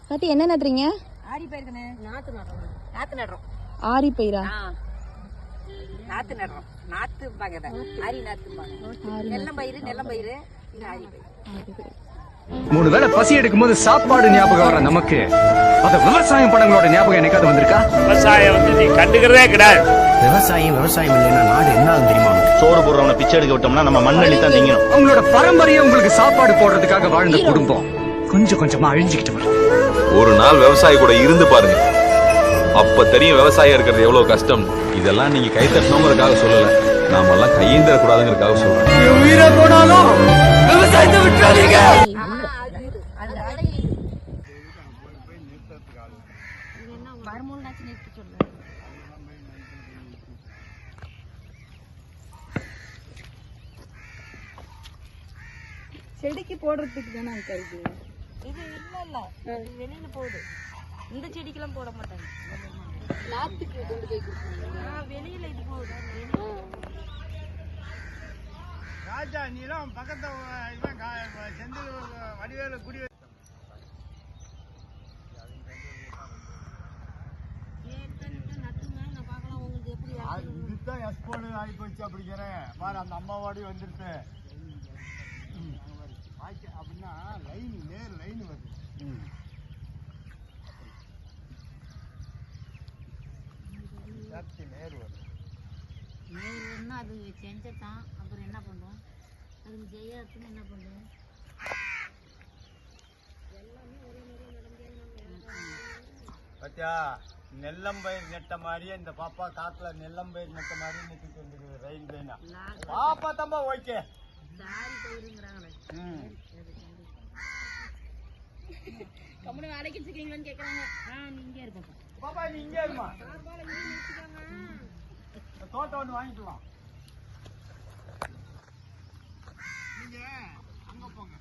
பாட்டி என்ன நடுறீங்க? ஆரி பயிர்தானே. நாத்து நடுறோம். ஆரி பயிரா? நாத்து நடுறோம். நாத்து பாக்கத. ஆரி நாத்து பாக்க. நெல்லம் பயிர் இது ஆரி பயிர். 3 வேளை பசி எடுக்கும்போது சாப்பாடு ஞாபகம் வர நமக்கு அந்த விவசாயம் படங்களோட ஞாபகம் என்னைக்காவது வந்திருக்கா? விவசாயம் நீ கண்டுக்கிறதே கிடையாது. விவசாயம் இல்லைன்னா நாடு என்ன தெரியுமா? சோறு போடுறவனை பிச்சை எடுக்க விட்டோம்னா நம்ம மண்ணள்ளி தான் திங்கணும். அவங்களோட பரம்பரையை உங்களுக்கு சாப்பாடு போடுறதுக்காக வாழ்ந்த குடும்பம் கொஞ்சம் கொஞ்சமா அழிஞ்சுக்கிட்டு வரும். ஒரு நாள் விவசாயி கூட இருந்து பாருங்க, அப்ப தெரியும் விவசாயம் இருக்கிறது எவ்வளவு கஷ்டம். இதெல்லாம் நீங்க கை தட்டணுங்கிறதுக்காக சொல்லல, நாம எல்லாம் கையேந்திர கூடாதுங்கிறதுக்காக சொல்றேன். உயிரை போனாலும் விவசாயத்தை விட்டுறாதீங்க. செடிக்கு போடுறதுக்கு தானே அங்கிள் இது? இது இல்ல வெளியில போகுது. இந்த செடிக்கெல்லாம் போட மாட்டாங்க. நாத்துக்கு கொண்டு போய் கொடுப்பாங்க. வெளியில இது போகுது. ராஜா நீலாம் பக்கத்து இவன் செந்தில் வடிவேல குடி இதுதான் எஸ்போர்ட் ஆகி போச்சு. அப்படிங்கிறேன் பாரு, அந்த அம்மாவாடி வந்துருச்சு அப்படின்னா லைன் நேர் லைன் வருது. நேர் வருது. நேருன்னா அது செஞ்சதான். அப்புறம் என்ன பண்ணுவோம்? அது ஜெயாத்துன்னு என்ன பண்ணுவோம்? பத்தியா, நெல்லம்பயிர் நெட்ட மாதிரியே இந்த பாப்பா காட்டுல நெல்லம்பயிர் நெட்ட மாதிரி நிறுத்திட்டு வந்துருக்கு ரயில் வேணா. பாப்பா தம்பா ஓகே. சாரி பயிருங்கிறாங்களே. கம்முனு வேலைக்கு வச்சுக்கிறீங்களான்னு கேட்குறாங்க. நீங்க இருப்போம் பாப்பா, நீ இங்கே இருமா. தோட்டம் ஒன்று வாங்கிக்கலாம். நீங்க அங்க போங்க.